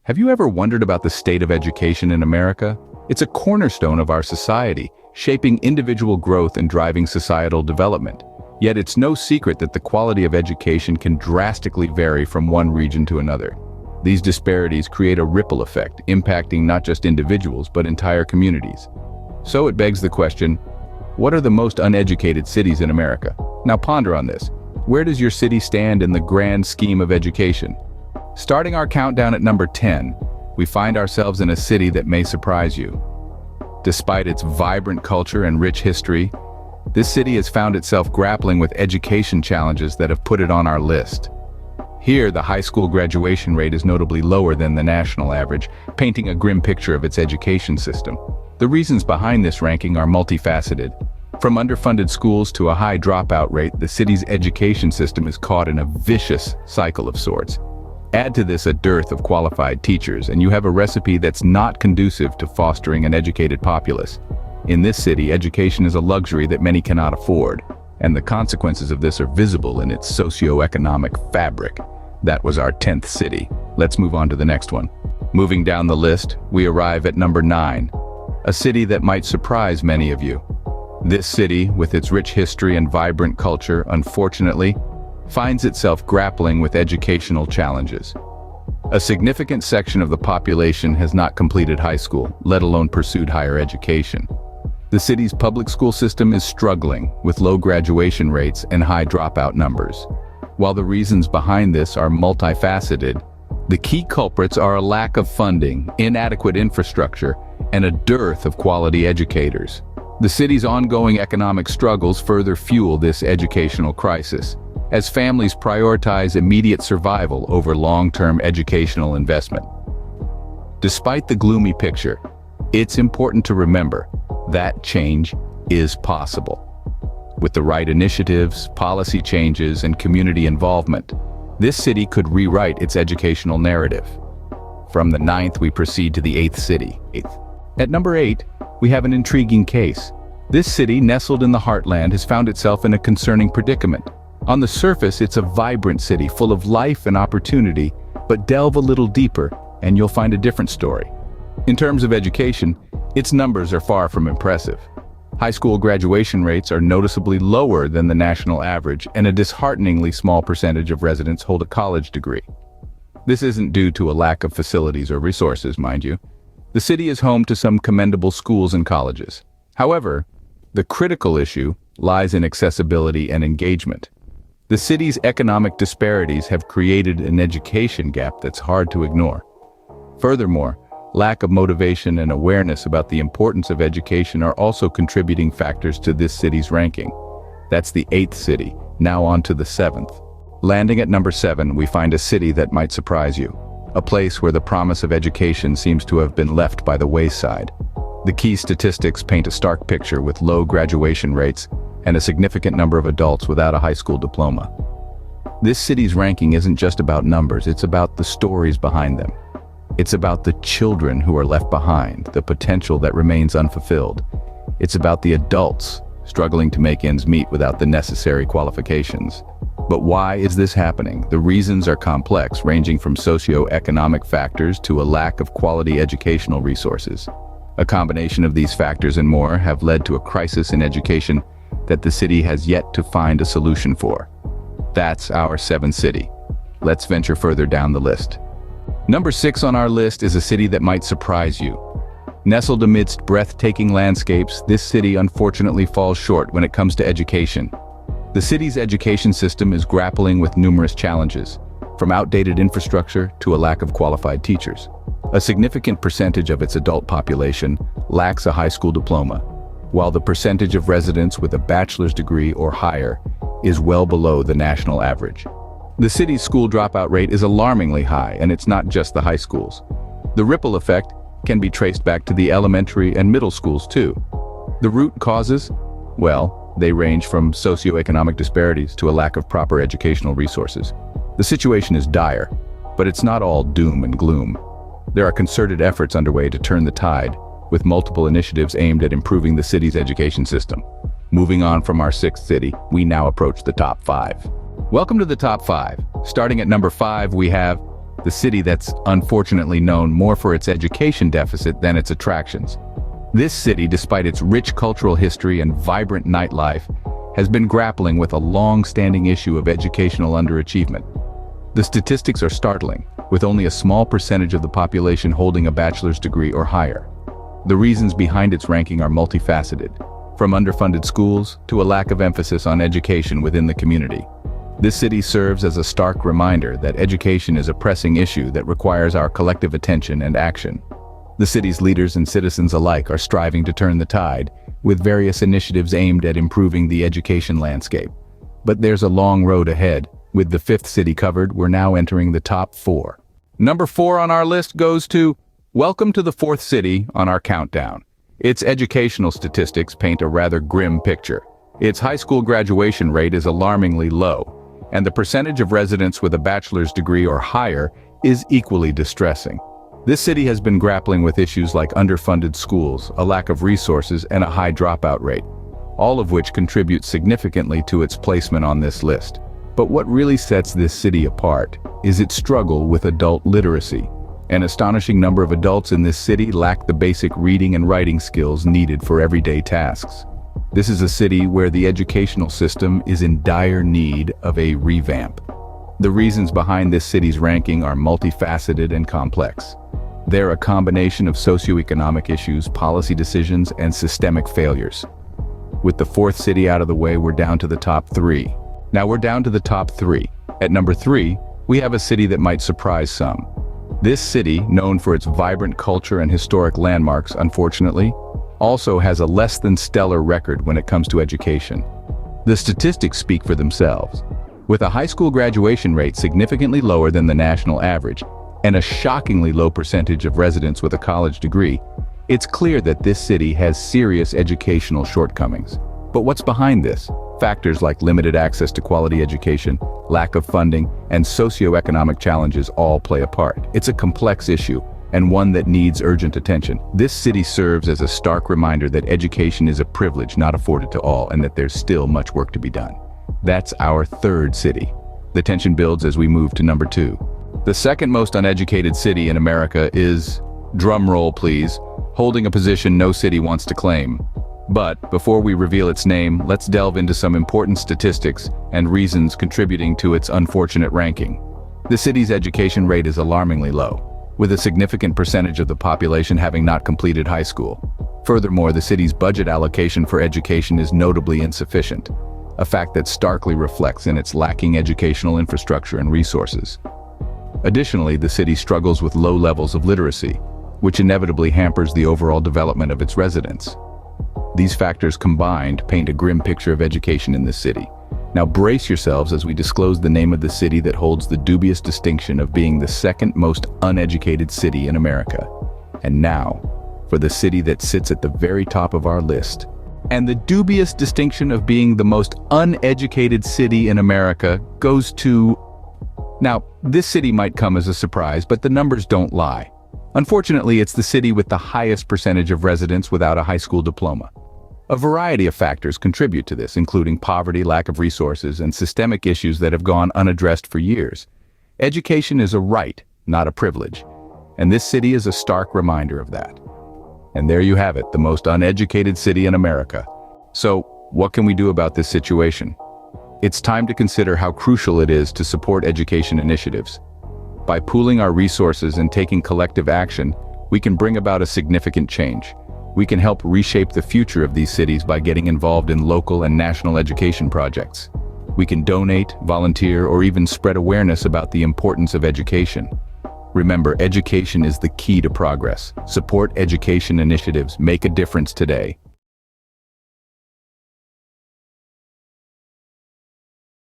Have you ever wondered about the state of education in America? It's a cornerstone of our society, shaping individual growth and driving societal development. Yet it's no secret that the quality of education can drastically vary from one region to another. These disparities create a ripple effect, impacting not just individuals but entire communities. So it begs the question, what are the most uneducated cities in America? Now ponder on this. Where does your city stand in the grand scheme of education? Starting our countdown at number 10, we find ourselves in a city that may surprise you. Despite its vibrant culture and rich history, this city has found itself grappling with education challenges that have put it on our list. Here, the high school graduation rate is notably lower than the national average, painting a grim picture of its education system. The reasons behind this ranking are multifaceted. From underfunded schools to a high dropout rate, the city's education system is caught in a vicious cycle of sorts. Add to this a dearth of qualified teachers, and you have a recipe that's not conducive to fostering an educated populace. In this city, education is a luxury that many cannot afford, and the consequences of this are visible in its socio-economic fabric. That was our 10th city. Let's move on to the next one. Moving down the list, we arrive at number 9, a city that might surprise many of you. This city, with its rich history and vibrant culture, unfortunately, finds itself grappling with educational challenges. A significant section of the population has not completed high school, let alone pursued higher education. The city's public school system is struggling with low graduation rates and high dropout numbers. While the reasons behind this are multifaceted, the key culprits are a lack of funding, inadequate infrastructure, and a dearth of quality educators. The city's ongoing economic struggles further fuel this educational crisis, as families prioritize immediate survival over long-term educational investment. Despite the gloomy picture, it's important to remember that change is possible. With the right initiatives, policy changes, and community involvement, this city could rewrite its educational narrative. From the 9th, we proceed to the 8th city. At number 8, we have an intriguing case. This city, nestled in the heartland, has found itself in a concerning predicament. On the surface, it's a vibrant city full of life and opportunity, but delve a little deeper and you'll find a different story. In terms of education, its numbers are far from impressive. High school graduation rates are noticeably lower than the national average, and a dishearteningly small percentage of residents hold a college degree. This isn't due to a lack of facilities or resources, mind you. The city is home to some commendable schools and colleges. However, the critical issue lies in accessibility and engagement. The city's economic disparities have created an education gap that's hard to ignore. Furthermore, lack of motivation and awareness about the importance of education are also contributing factors to this city's ranking. That's the 8th city. Now on to the 7th. Landing at number 7, we find a city that might surprise you. A place where the promise of education seems to have been left by the wayside. The key statistics paint a stark picture with low graduation rates and a significant number of adults without a high school diploma. This city's ranking isn't just about numbers, it's about the stories behind them. It's about the children who are left behind, the potential that remains unfulfilled. It's about the adults struggling to make ends meet without the necessary qualifications. But why is this happening? The reasons are complex, ranging from socio-economic factors to a lack of quality educational resources. A combination of these factors and more have led to a crisis in education that the city has yet to find a solution for. That's our 7th city. Let's venture further down the list. Number 6 on our list is a city that might surprise you. Nestled amidst breathtaking landscapes, this city unfortunately falls short when it comes to education. The city's education system is grappling with numerous challenges, from outdated infrastructure to a lack of qualified teachers. A significant percentage of its adult population lacks a high school diploma, while the percentage of residents with a bachelor's degree or higher is well below the national average. The city's school dropout rate is alarmingly high, and it's not just the high schools. The ripple effect can be traced back to the elementary and middle schools too. The root causes? Well, they range from socioeconomic disparities to a lack of proper educational resources. The situation is dire, but it's not all doom and gloom. There are concerted efforts underway to turn the tide, with multiple initiatives aimed at improving the city's education system. Moving on from our 6th city, we now approach the top 5. Welcome to the top 5. Starting at number 5, we have the city that's unfortunately known more for its education deficit than its attractions. This city, despite its rich cultural history and vibrant nightlife, has been grappling with a long-standing issue of educational underachievement. The statistics are startling, with only a small percentage of the population holding a bachelor's degree or higher. The reasons behind its ranking are multifaceted, from underfunded schools to a lack of emphasis on education within the community. This city serves as a stark reminder that education is a pressing issue that requires our collective attention and action. The city's leaders and citizens alike are striving to turn the tide, with various initiatives aimed at improving the education landscape. But there's a long road ahead. With the fifth city covered, we're now entering the top 4. Number 4 on our list goes to welcome to the 4th city on our countdown. Its educational statistics paint a rather grim picture. Its high school graduation rate is alarmingly low, and the percentage of residents with a bachelor's degree or higher is equally distressing. This city has been grappling with issues like underfunded schools, a lack of resources, and a high dropout rate, all of which contribute significantly to its placement on this list. But what really sets this city apart is its struggle with adult literacy. An astonishing number of adults in this city lack the basic reading and writing skills needed for everyday tasks. This is a city where the educational system is in dire need of a revamp. The reasons behind this city's ranking are multifaceted and complex. They're a combination of socioeconomic issues, policy decisions, and systemic failures. With the 4th city out of the way, we're down to the top 3. Now we're down to the top 3. At number 3, we have a city that might surprise some. This city, known for its vibrant culture and historic landmarks, unfortunately, also has a less than stellar record when it comes to education. The statistics speak for themselves. With a high school graduation rate significantly lower than the national average, and a shockingly low percentage of residents with a college degree, it's clear that this city has serious educational shortcomings. But what's behind this? Factors like limited access to quality education, lack of funding, and socioeconomic challenges all play a part. It's a complex issue, and one that needs urgent attention. This city serves as a stark reminder that education is a privilege not afforded to all, and that there's still much work to be done. That's our 3rd city. The tension builds as we move to number 2. The second most uneducated city in America is, drum roll please, holding a position no city wants to claim. But before we reveal its name, let's delve into some important statistics and reasons contributing to its unfortunate ranking. The city's education rate is alarmingly low, with a significant percentage of the population having not completed high school. Furthermore, the city's budget allocation for education is notably insufficient, a fact that starkly reflects in its lacking educational infrastructure and resources. Additionally, the city struggles with low levels of literacy, which inevitably hampers the overall development of its residents. These factors combined paint a grim picture of education in this city. Now brace yourselves as we disclose the name of the city that holds the dubious distinction of being the 2nd most uneducated city in America. And now, for the city that sits at the very top of our list. And the dubious distinction of being the most uneducated city in America goes to... Now, this city might come as a surprise, but the numbers don't lie. Unfortunately, it's the city with the highest percentage of residents without a high school diploma. A variety of factors contribute to this, including poverty, lack of resources, and systemic issues that have gone unaddressed for years. Education is a right, not a privilege, and this city is a stark reminder of that. And there you have it, the most uneducated city in America. So, what can we do about this situation? It's time to consider how crucial it is to support education initiatives. By pooling our resources and taking collective action, we can bring about a significant change. We can help reshape the future of these cities by getting involved in local and national education projects. We can donate, volunteer, or even spread awareness about the importance of education. Remember, education is the key to progress. Support education initiatives. Make a difference today.